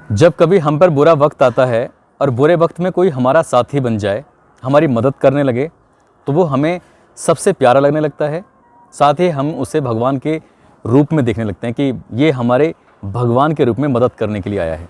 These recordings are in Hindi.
जब कभी हम पर बुरा वक्त आता है और बुरे वक्त में कोई हमारा साथी बन जाए, हमारी मदद करने लगे, तो वो हमें सबसे प्यारा लगने लगता है। साथ ही हम उसे भगवान के रूप में देखने लगते हैं कि ये हमारे भगवान के रूप में मदद करने के लिए आया है।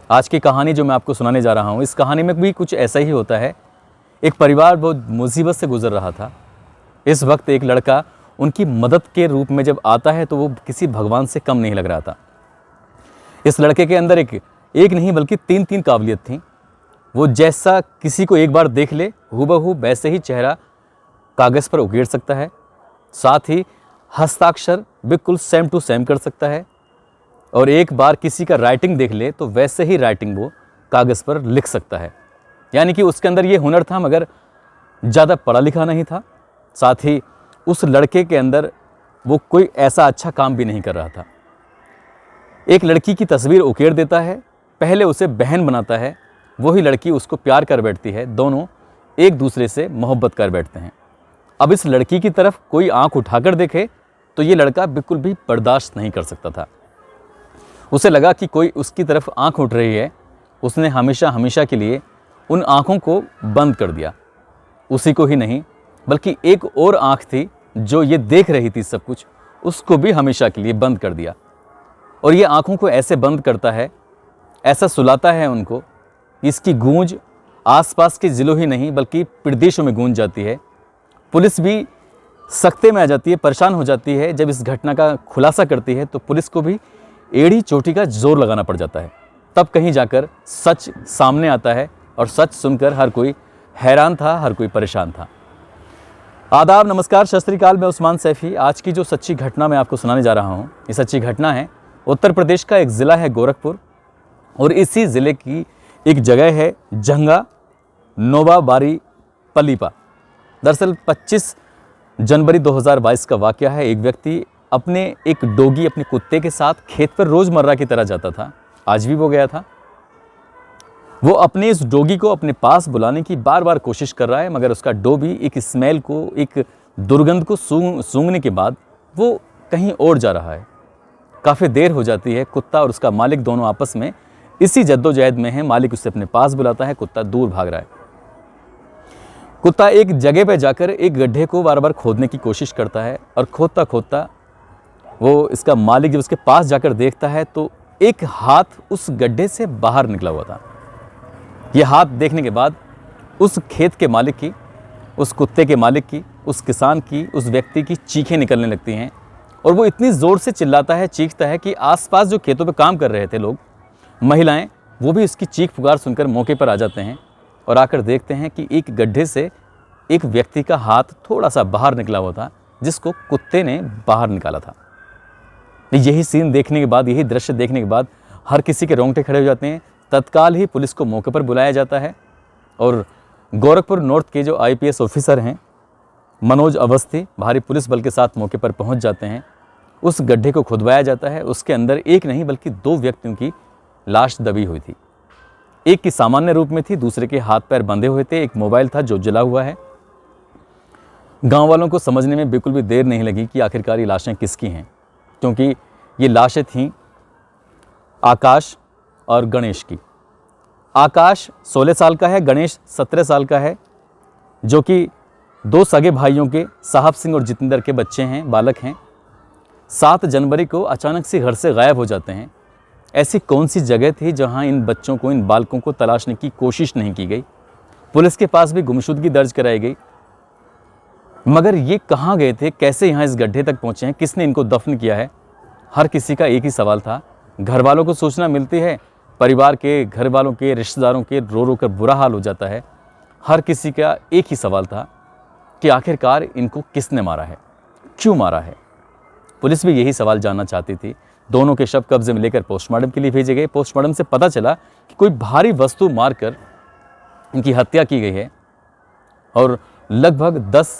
आज की कहानी जो मैं आपको सुनाने जा रहा हूँ, इस कहानी में भी कुछ ऐसा ही होता है। एक परिवार बहुत मुसीबत से गुजर रहा था। इस वक्त एक लड़का उनकी मदद के रूप में जब आता है तो वो किसी भगवान से कम नहीं लग रहा था। इस लड़के के अंदर एक नहीं बल्कि तीन काबिलियत थी। वो जैसा किसी को एक बार देख ले, हूबहू वैसे ही चेहरा कागज़ पर उकेर सकता है। साथ ही हस्ताक्षर बिल्कुल सेम टू सेम कर सकता है। और एक बार किसी का राइटिंग देख ले तो वैसे ही राइटिंग वो कागज़ पर लिख सकता है। यानी कि उसके अंदर ये हुनर था, मगर ज़्यादा पढ़ा लिखा नहीं था। साथ ही उस लड़के के अंदर वो कोई ऐसा अच्छा काम भी नहीं कर रहा था। एक लड़की की तस्वीर उकेर देता है, पहले उसे बहन बनाता है, वही लड़की उसको प्यार कर बैठती है, दोनों एक दूसरे से मोहब्बत कर बैठते हैं। अब इस लड़की की तरफ कोई आंख उठाकर देखे तो ये लड़का बिल्कुल भी बर्दाश्त नहीं कर सकता था। उसे लगा कि कोई उसकी तरफ आंख उठ रही है। उसने हमेशा हमेशा के लिए उन आंखों को बंद कर दिया। उसी को ही नहीं बल्कि एक और आंख थी जो ये देख रही थी सब कुछ, उसको भी हमेशा के लिए बंद कर दिया। और ये आंखों को ऐसे बंद करता है, ऐसा सुलाता है उनको, इसकी गूंज आसपास के ज़िलों ही नहीं बल्कि प्रदेशों में गूंज जाती है। पुलिस भी सख्ते में आ जाती है, परेशान हो जाती है। जब इस घटना का खुलासा करती है तो पुलिस को भी एड़ी चोटी का जोर लगाना पड़ जाता है। तब कहीं जाकर सच सामने आता है और सच सुनकर हर कोई हैरान था, हर कोई परेशान था। आदाब, नमस्कार, सत श्री अकाल। मैं उस्मान सैफी। आज की जो सच्ची घटना मैं आपको सुनाने जा रहा हूँ, ये सच्ची घटना है उत्तर प्रदेश का। एक ज़िला है गोरखपुर और इसी ज़िले की एक जगह है जंगा नोबाबारी पलीपा। दरअसल 25 जनवरी 2022 का वाक़या है। एक व्यक्ति अपने एक डॉगी, अपने कुत्ते के साथ खेत पर रोज़मर्रा की तरह जाता था। आज भी वो गया था। वो अपने इस डॉगी को अपने पास बुलाने की बार बार कोशिश कर रहा है, मगर उसका डॉगी एक स्मेल को, एक दुर्गंध को सूंघने के बाद वो कहीं और जा रहा है। काफ़ी देर हो जाती है। कुत्ता और उसका मालिक दोनों आपस में इसी जद्दोजहद में हैं। मालिक उसे अपने पास बुलाता है, कुत्ता दूर भाग रहा है। कुत्ता एक जगह पर जाकर एक गड्ढे को बार बार खोदने की कोशिश करता है और खोदता खोदता वो इसका मालिक जब उसके पास जाकर देखता है तो एक हाथ उस गड्ढे से बाहर निकला हुआ था। यह हाथ देखने के बाद उस खेत के मालिक की, उस कुत्ते के मालिक की, उस किसान की, उस व्यक्ति की चीखें निकलने लगती हैं। और वो इतनी ज़ोर से चिल्लाता है, चीखता है कि आसपास जो खेतों पे काम कर रहे थे लोग, महिलाएं, वो भी उसकी चीख पुकार सुनकर मौके पर आ जाते हैं और आकर देखते हैं कि एक गड्ढे से एक व्यक्ति का हाथ थोड़ा सा बाहर निकला हुआ था, जिसको कुत्ते ने बाहर निकाला था। यही सीन देखने के बाद, यही दृश्य देखने के बाद हर किसी के रोंगटे खड़े हो जाते हैं। तत्काल ही पुलिस को मौके पर बुलाया जाता है और गोरखपुर नॉर्थ के जो IPS ऑफिसर हैं मनोज अवस्थी, भारी पुलिस बल के साथ मौके पर पहुंच जाते हैं। उस गड्ढे को खुदवाया जाता है। उसके अंदर एक नहीं बल्कि 2 व्यक्तियों की लाश दबी हुई थी। एक की सामान्य रूप में थी, दूसरे के हाथ पैर बंधे हुए थे। एक मोबाइल था जो जला हुआ है। गांव वालों को समझने में बिल्कुल भी देर नहीं लगी कि आखिरकार ये लाशें किसकी हैं, क्योंकि ये लाशें थीं आकाश और गणेश की। आकाश 16 साल का है, गणेश 17 साल का है, जो कि 2 सगे भाइयों के साहब सिंह और जितेंद्र के बच्चे हैं, बालक हैं। 7 जनवरी को अचानक से घर से गायब हो जाते हैं। ऐसी कौन सी जगह थी जहां इन बच्चों को, इन बालकों को तलाशने की कोशिश नहीं की गई? पुलिस के पास भी गुमशुदगी दर्ज कराई गई, मगर ये कहाँ गए थे, कैसे यहाँ इस गड्ढे तक पहुँचे हैं, किसने इनको दफन किया है? हर किसी का एक ही सवाल था। घर वालों को सूचना मिलती है, परिवार के, घर वालों के, रिश्तेदारों के रो रो कर बुरा हाल हो जाता है। हर किसी का एक ही सवाल था कि आखिरकार इनको किसने मारा है, क्यों मारा है? पुलिस भी यही सवाल जानना चाहती थी। दोनों के शव कब्जे में लेकर पोस्टमार्टम के लिए भेजे गए। पोस्टमार्टम से पता चला कि कोई भारी वस्तु मारकर इनकी हत्या की गई है और लगभग 10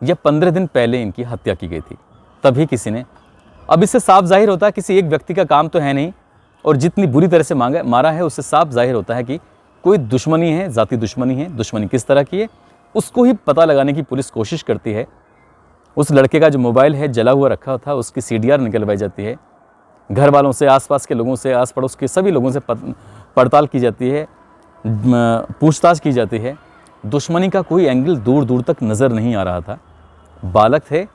या 15 दिन पहले इनकी हत्या की गई थी। तभी किसी ने, अब इससे साफ जाहिर होता है किसी एक व्यक्ति का काम तो है नहीं, और जितनी बुरी तरह से मारा है उससे साफ जाहिर होता है कि कोई दुश्मनी है, ज़ाती दुश्मनी है। दुश्मनी किस तरह की है उसको ही पता लगाने की पुलिस कोशिश करती है। उस लड़के का जो मोबाइल है जला हुआ रखा था, उसकी CDR निकलवाई जाती है। घर वालों से, आसपास के लोगों से, आस पड़ोस के सभी लोगों से पड़ताल की जाती है, पूछताछ की जाती है। दुश्मनी का कोई एंगल दूर दूर तक नज़र नहीं आ रहा था। बालक थे,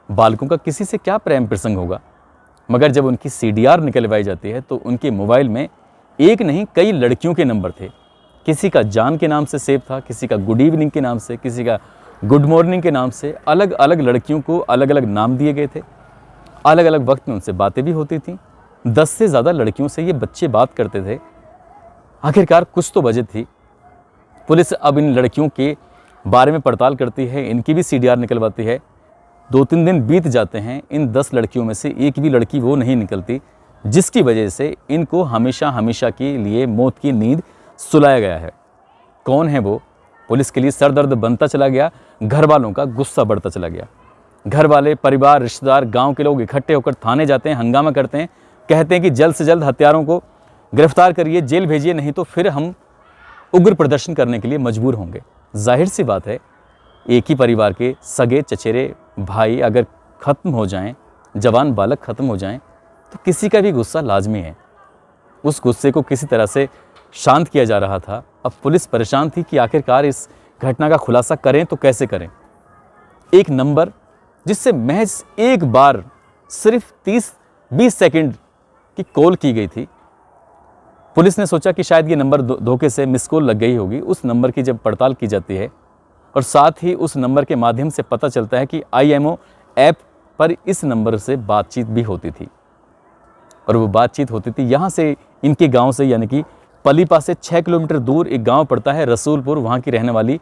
बालकों का किसी से क्या प्रेम प्रसंग होगा। मगर जब उनकी CDR निकलवाई जाती है तो उनके मोबाइल में एक नहीं कई लड़कियों के नंबर थे। किसी का जान के नाम से सेव था, किसी का गुड इवनिंग के नाम से, किसी का गुड मॉर्निंग के नाम से। अलग अलग लड़कियों को अलग अलग नाम दिए गए थे। अलग अलग वक्त में उनसे बातें भी होती थीं। 10 से ज़्यादा लड़कियों से ये बच्चे बात करते थे। आखिरकार कुछ तो वजह थी। पुलिस अब इन लड़कियों के बारे में पड़ताल करती है, इनकी भी CDR निकलवाती है। 2-3 दिन बीत जाते हैं, इन 10 लड़कियों में से एक भी लड़की वो नहीं निकलती जिसकी वजह से इनको हमेशा हमेशा के लिए मौत की नींद सुलाया गया है। कौन है वो? पुलिस के लिए सरदर्द बनता चला गया, घर वालों का गुस्सा बढ़ता चला गया। घर वाले, परिवार, रिश्तेदार, गांव के लोग इकट्ठे होकर थाने जाते हैं, हंगामा करते हैं, कहते हैं कि जल्द से जल्द हत्यारों को गिरफ्तार करिए, जेल भेजिए, नहीं तो फिर हम उग्र प्रदर्शन करने के लिए मजबूर होंगे। जाहिर सी बात है, एक ही परिवार के सगे चचेरे भाई अगर ख़त्म हो जाएं, जवान बालक ख़त्म हो जाएं, तो किसी का भी गुस्सा लाजमी है। उस गुस्से को किसी तरह से शांत किया जा रहा था। अब पुलिस परेशान थी कि आखिरकार इस घटना का खुलासा करें तो कैसे करें। एक नंबर जिससे महज एक बार सिर्फ 30-20 सेकंड की कॉल की गई थी, पुलिस ने सोचा कि शायद ये नंबर धोखे से मिस कॉल लग गई होगी। उस नंबर की जब पड़ताल की जाती है और साथ ही उस नंबर के माध्यम से पता चलता है कि IMO ऐप पर इस नंबर से बातचीत भी होती थी। और वो बातचीत होती थी यहाँ से, इनके गांव से, यानी कि पलीपा से 6 किलोमीटर दूर एक गांव पड़ता है रसूलपुर, वहाँ की रहने वाली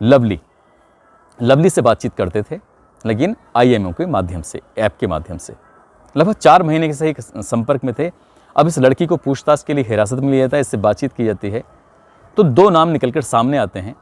लवली से बातचीत करते थे, लेकिन IMO के माध्यम से, ऐप के माध्यम से। लगभग 4 महीने के से एक संपर्क में थे। अब इस लड़की को पूछताछ के लिए हिरासत में लिया जाता है, इससे बातचीत की जाती है। तो 2 नाम निकलकर सामने आते हैं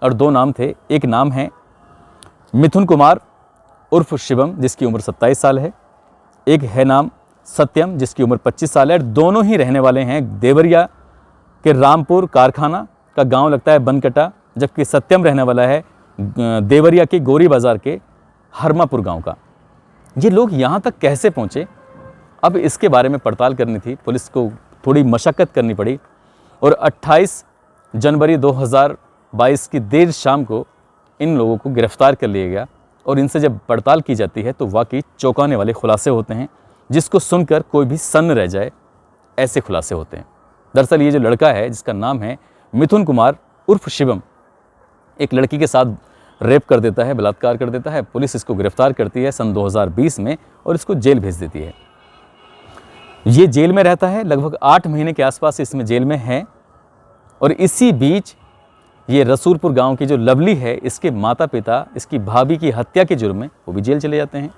और 2 नाम थे। एक नाम है मिथुन कुमार उर्फ शिवम, जिसकी उम्र 27 साल है। एक है नाम सत्यम, जिसकी उम्र 25 साल है। दोनों ही रहने वाले हैं देवरिया के रामपुर कारखाना का गांव लगता है बनकटा, जबकि सत्यम रहने वाला है देवरिया के गोरी बाजार के हरमापुर गांव का। ये लोग यहाँ तक कैसे पहुँचे, अब इसके बारे में पड़ताल करनी थी। पुलिस को थोड़ी मशक्क़त करनी पड़ी और 28 जनवरी 2022 की देर शाम को इन लोगों को गिरफ्तार कर लिया गया। और इनसे जब पड़ताल की जाती है तो वाकई चौंकाने वाले खुलासे होते हैं, जिसको सुनकर कोई भी सन्न रह जाए, ऐसे खुलासे होते हैं। दरअसल ये जो लड़का है, जिसका नाम है मिथुन कुमार उर्फ शिवम, एक लड़की के साथ रेप कर देता है, बलात्कार कर देता है। पुलिस इसको गिरफ्तार करती है सन 2020 में और इसको जेल भेज देती है। ये जेल में रहता है, लगभग 8 महीने के आसपास इसमें जेल में है। और इसी बीच ये रसूलपुर गांव की जो लवली है, इसके माता पिता इसकी भाभी की हत्या के जुर्म में वो भी जेल चले जाते हैं।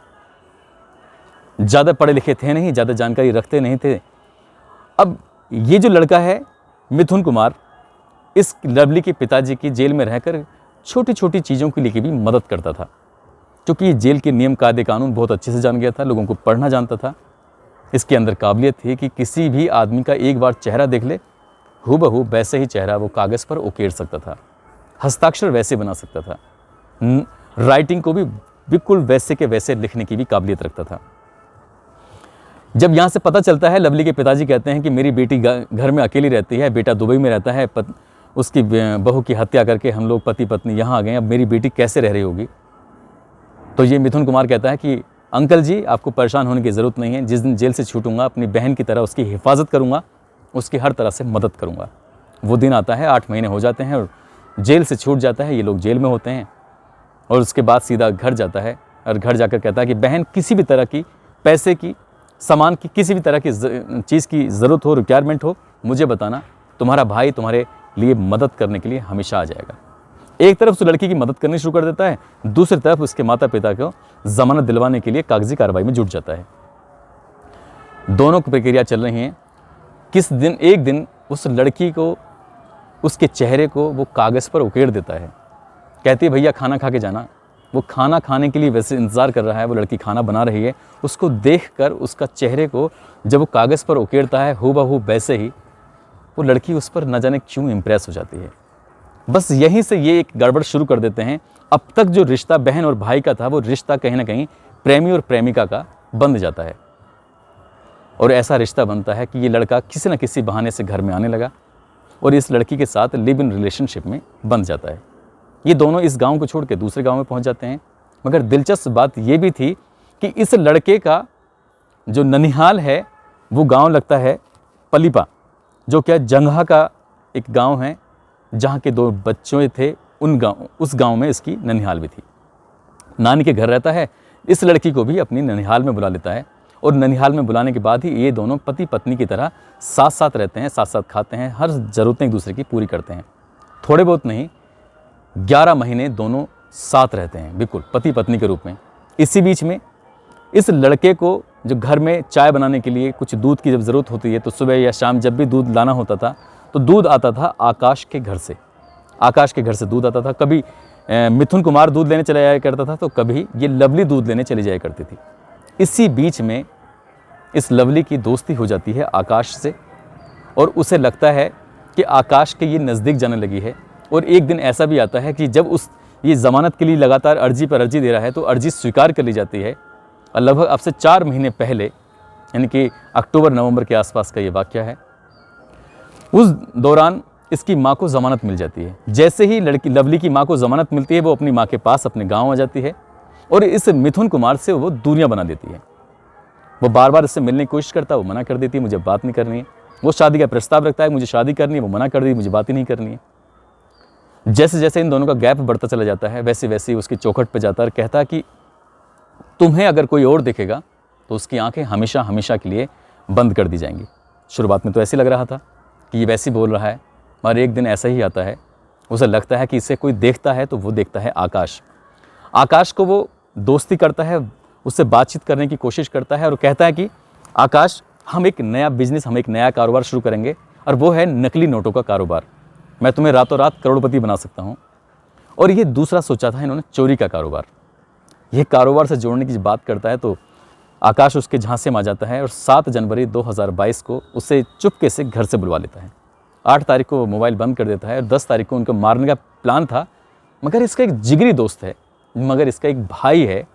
ज़्यादा पढ़े लिखे थे नहीं, ज़्यादा जानकारी रखते नहीं थे। अब ये जो लड़का है मिथुन कुमार, इस लवली के पिताजी की जेल में रहकर छोटी छोटी चीज़ों के लिए भी मदद करता था, क्योंकि ये जेल के नियम कायदे कानून बहुत अच्छे से जान गया था, लोगों को पढ़ना जानता था। इसके अंदर काबिलियत थी कि किसी भी आदमी का एक बार चेहरा देख ले, हूबहू वैसे ही चेहरा वो कागज़ पर उकेर सकता था, हस्ताक्षर वैसे बना सकता था, राइटिंग को भी बिल्कुल वैसे के वैसे लिखने की भी काबिलियत रखता था। जब यहाँ से पता चलता है, लवली के पिताजी कहते हैं कि मेरी बेटी घर में अकेली रहती है, बेटा दुबई में रहता है, उसकी बहू की हत्या करके हम लोग पति पत्नी यहाँ आ गए, अब मेरी बेटी कैसे रह रही होगी। तो ये मिथुन कुमार कहता है कि अंकल जी, आपको परेशान होने की ज़रूरत नहीं है। जिस दिन जेल से छूटूंगा, अपनी बहन की तरह उसकी हिफाजत करूँगा, उसकी हर तरह से मदद करूँगा। वो दिन आता है, 8 महीने हो जाते हैं और जेल से छूट जाता है। ये लोग जेल में होते हैं और उसके बाद सीधा घर जाता है और घर जाकर कहता है कि बहन, किसी भी तरह की पैसे की, सामान की, किसी भी तरह की चीज़ की ज़रूरत हो, रिक्वायरमेंट हो, मुझे बताना, तुम्हारा भाई तुम्हारे लिए मदद करने के लिए हमेशा आ जाएगा। एक तरफ उस लड़की की मदद करनी शुरू कर देता है, दूसरी तरफ उसके माता पिता को जमानत दिलवाने के लिए कागजी कार्रवाई में जुट जाता है। दोनों की प्रक्रिया चल रही हैं। किस दिन, एक दिन उस लड़की को, उसके चेहरे को वो कागज़ पर उकेर देता है। कहती है भैया खाना खा के जाना। वो खाना खाने के लिए वैसे इंतज़ार कर रहा है, वो लड़की खाना बना रही है। उसको देखकर उसका चेहरे को जब वो कागज़ पर उकेरता है, हूबहू वैसे ही वो लड़की उस पर न जाने क्यों इम्प्रेस हो जाती है। बस यहीं से ये एक गड़बड़ शुरू कर देते हैं। अब तक जो रिश्ता बहन और भाई का था, वो रिश्ता कहीं ना कहीं प्रेमी और प्रेमिका का बन जाता है। और ऐसा रिश्ता बनता है कि ये लड़का किसी न किसी बहाने से घर में आने लगा और इस लड़की के साथ लिव इन रिलेशनशिप में बन जाता है। ये दोनों इस गांव को छोड़ के दूसरे गांव में पहुंच जाते हैं। मगर दिलचस्प बात ये भी थी कि इस लड़के का जो ननिहाल है वो गांव लगता है पलीपा, जो क्या जंगहा का एक गांव है जहां के 2 बच्चे थे, उस गांव में इसकी ननिहाल भी थी। नानी के घर रहता है, इस लड़की को भी अपनी ननिहाल में बुला लेता है और ननिहाल में बुलाने के बाद ही ये दोनों पति पत्नी की तरह साथ साथ रहते हैं, साथ साथ खाते हैं, हर ज़रूरतें एक दूसरे की पूरी करते हैं। थोड़े बहुत नहीं, 11 महीने दोनों साथ रहते हैं, बिल्कुल पति पत्नी के रूप में। इसी बीच में इस लड़के को जो घर में चाय बनाने के लिए कुछ दूध की जब ज़रूरत होती है तो सुबह या शाम जब भी दूध लाना होता था तो दूध आता था आकाश के घर से। आकाश के घर से दूध आता था। कभी मिथुन कुमार दूध लेने चला जाया करता था तो कभी ये लवली दूध लेने चली जाया करती थी। इसी बीच में इस लवली की दोस्ती हो जाती है आकाश से और उसे लगता है कि आकाश के ये नज़दीक जाने लगी है। और एक दिन ऐसा भी आता है कि जब ये ज़मानत के लिए लगातार अर्जी पर अर्जी दे रहा है तो अर्जी स्वीकार कर ली जाती है। और लगभग अब से 4 महीने पहले, यानी कि अक्टूबर-नवंबर के आसपास का ये वाक़या है, उस दौरान इसकी माँ को ज़मानत मिल जाती है। जैसे ही लवली की माँ को ज़मानत मिलती है वो अपनी माँ के पास अपने गाँव आ जाती है और इस मिथुन कुमार से वो दूरियां बना देती है। वो बार बार इससे मिलने की कोशिश करता है, वो मना कर देती है, मुझे बात नहीं करनी है। वो शादी का प्रस्ताव रखता है, मुझे शादी करनी है, वो मना कर दी, मुझे बात ही नहीं करनी है। जैसे जैसे इन दोनों का गैप बढ़ता चला जाता है वैसे वैसे उसकी चौखट पर जाता है और कहता है कि तुम्हें अगर कोई और दिखेगा तो उसकी आंखें हमेशा हमेशा के लिए बंद कर दी जाएंगी। शुरुआत में तो ऐसे लग रहा था कि ये वैसे बोल रहा है, मगर एक दिन ऐसा ही आता है, उसे लगता है कि इसे कोई देखता है तो वो देखता है आकाश। आकाश को वो दोस्ती करता है, उससे बातचीत करने की कोशिश करता है और कहता है कि आकाश, हम एक नया बिजनेस, हम एक नया कारोबार शुरू करेंगे और वो है नकली नोटों का कारोबार। मैं तुम्हें रातों रात करोड़पति बना सकता हूँ। और ये दूसरा सोचा था इन्होंने, चोरी का कारोबार। ये कारोबार से जोड़ने की बात करता है तो आकाश उसके झांसे में आ जाता है और 7 जनवरी 2022 को उसे चुपके से घर से बुलवा लेता है। 8 तारीख को मोबाइल बंद कर देता है और 10 तारीख को उनको मारने का प्लान था। मगर इसका एक जिगरी दोस्त है, मगर इसका एक भाई है,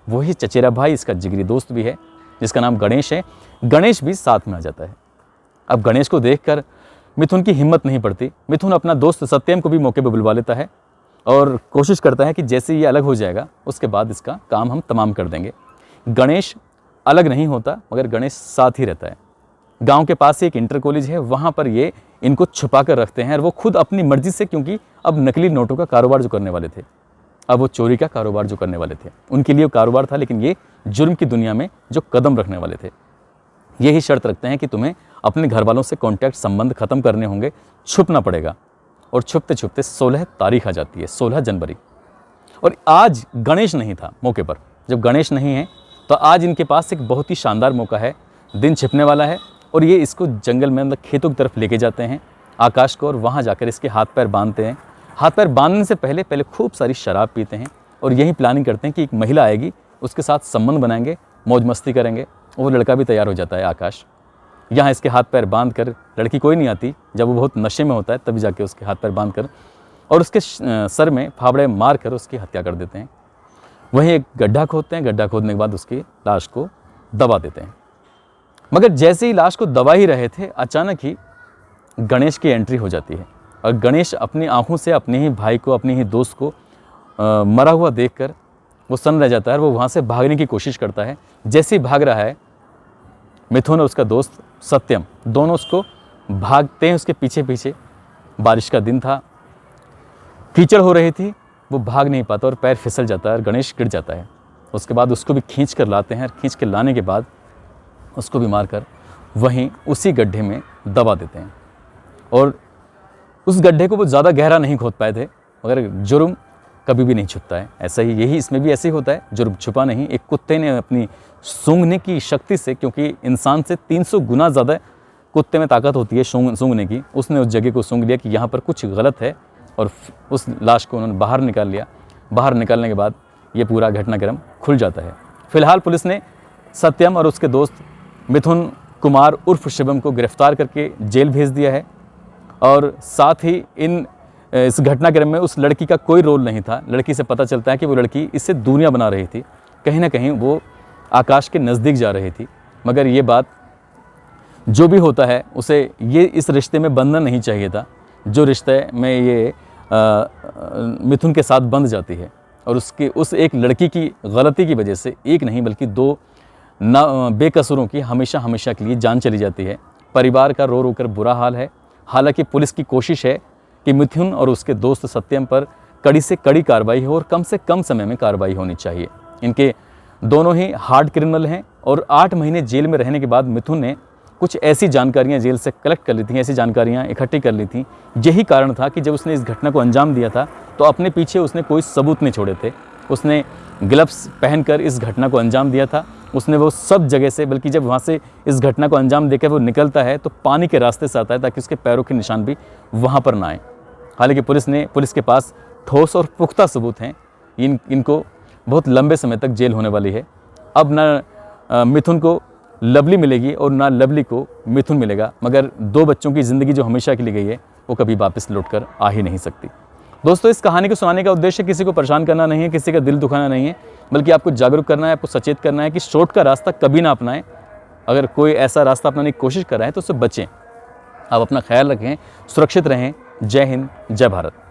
वही चचेरा भाई इसका जिगरी दोस्त भी है जिसका नाम गणेश है। गणेश भी साथ में आ जाता है। अब गणेश को देखकर मिथुन की हिम्मत नहीं पड़ती। मिथुन अपना दोस्त सत्यम को भी मौके पर बुलवा लेता है और कोशिश करता है कि जैसे ये अलग हो जाएगा उसके बाद इसका काम हम तमाम कर देंगे। गणेश अलग नहीं होता मगर गणेश साथ ही रहता है। गांव के पास ही एक इंटर कॉलेज है, वहाँ पर ये इनको छुपा कर रखते हैं और वो खुद अपनी मर्जी से, क्योंकि अब नकली नोटों का कारोबार जो करने वाले थे, अब वो चोरी का कारोबार जो करने वाले थे, उनके लिए कारोबार था, लेकिन ये जुर्म की दुनिया में जो कदम रखने वाले थे, यही शर्त रखते हैं कि तुम्हें अपने घर वालों से कॉन्टैक्ट, संबंध खत्म करने होंगे, छुपना पड़ेगा। और छुपते छुपते 16 तारीख आ जाती है, 16 जनवरी। और आज गणेश नहीं था मौके पर। जब गणेश नहीं है तो आज इनके पास एक बहुत ही शानदार मौका है। दिन छिपने वाला है और ये इसको जंगल में, मतलब खेतों की तरफ लेके जाते हैं आकाश को, और वहाँ जाकर इसके हाथ पैर बांधते हैं। हाथ पैर बांधने से पहले खूब सारी शराब पीते हैं और यही प्लानिंग करते हैं कि एक महिला आएगी, उसके साथ संबंध बनाएंगे, मौज मस्ती करेंगे। वो लड़का भी तैयार हो जाता है आकाश। यहाँ इसके हाथ पैर बांध कर, लड़की कोई नहीं आती, जब वो बहुत नशे में होता है तभी जाके उसके हाथ पैर बांध कर और उसके सर में फावड़े मार कर उसकी हत्या कर देते हैं। वहीं एक गड्ढा खोदते हैं, गड्ढा खोदने के बाद उसकी लाश को दबा देते हैं। मगर जैसे ही लाश को दबा ही रहे थे, अचानक ही गणेश की एंट्री हो जाती है और गणेश अपनी आंखों से अपने ही भाई को, अपने ही दोस्त को मरा हुआ देखकर वो सन्न रह जाता है और वो वहाँ से भागने की कोशिश करता है। जैसे ही भाग रहा है, मिथुन और उसका दोस्त सत्यम दोनों उसको भागते हैं उसके पीछे पीछे। बारिश का दिन था, कीचड़ हो रही थी, वो भाग नहीं पाता और पैर फिसल जाता है और गणेश गिर जाता है। उसके बाद उसको भी खींच कर लाते हैं और खींच कर लाने के बाद उसको भी मारकर वहीं उसी गड्ढे में दबा देते हैं। और उस गड्ढे को वो ज़्यादा गहरा नहीं खोद पाए थे, मगर जुर्म कभी भी नहीं छुपता है। ऐसा ही, यही इसमें भी ऐसे ही होता है, जुर्म छुपा नहीं। एक कुत्ते ने अपनी सूंघने की शक्ति से, क्योंकि इंसान से 300 गुना ज़्यादा कुत्ते में ताकत होती है सूंघने की, उसने उस जगह को सूंघ लिया कि यहाँ पर कुछ गलत है और उस लाश को उन्होंने बाहर निकाल लिया। बाहर निकालने के बाद ये पूरा घटनाक्रम खुल जाता है। फिलहाल पुलिस ने सत्यम और उसके दोस्त मिथुन कुमार उर्फ शिवम को गिरफ्तार करके जेल भेज दिया है और साथ ही इस घटनाक्रम में उस लड़की का कोई रोल नहीं था। लड़की से पता चलता है कि वो लड़की इससे दूरियां बना रही थी, कहीं ना कहीं वो आकाश के नज़दीक जा रही थी। मगर ये बात जो भी होता है उसे ये इस रिश्ते में बंधना नहीं चाहिए था, जो रिश्ते में ये मिथुन के साथ बंध जाती है। और उस एक लड़की की गलती की वजह से एक नहीं बल्कि 2 बेकसूरों की हमेशा हमेशा के लिए जान चली जाती है। परिवार का रो रो कर बुरा हाल है। हालांकि पुलिस की कोशिश है कि मिथुन और उसके दोस्त सत्यम पर कड़ी से कड़ी कार्रवाई हो और कम से कम समय में कार्रवाई होनी चाहिए। इनके दोनों ही हार्ड क्रिमिनल हैं और 8 महीने जेल में रहने के बाद मिथुन ने कुछ ऐसी जानकारियां जेल से कलेक्ट कर ली थी, ऐसी जानकारियां इकट्ठी कर ली थी। यही कारण था कि जब उसने इस घटना को अंजाम दिया था तो अपने पीछे उसने कोई सबूत नहीं छोड़े थे। उसने ग्लव्स पहनकर इस घटना को अंजाम दिया था। उसने वो सब जगह से, बल्कि जब वहाँ से इस घटना को अंजाम देकर वो निकलता है तो पानी के रास्ते से आता है ताकि उसके पैरों के निशान भी वहाँ पर ना आए। हालांकि पुलिस के पास ठोस और पुख्ता सबूत हैं। इनको बहुत लंबे समय तक जेल होने वाली है। अब ना मिथुन को लवली मिलेगी और ना लवली को मिथुन मिलेगा, मगर 2 बच्चों की ज़िंदगी जो हमेशा के लिए गई है वो कभी वापस लौट कर आ ही नहीं सकती। दोस्तों, इस कहानी को सुनाने का उद्देश्य किसी को परेशान करना नहीं है, किसी का दिल दुखाना नहीं है, बल्कि आपको जागरूक करना है, आपको सचेत करना है कि शॉर्ट का रास्ता कभी ना अपनाएं। अगर कोई ऐसा रास्ता अपनाने की कोशिश कर रहा है तो उससे बचें। आप अपना ख्याल रखें, सुरक्षित रहें। जय हिंद, जय भारत।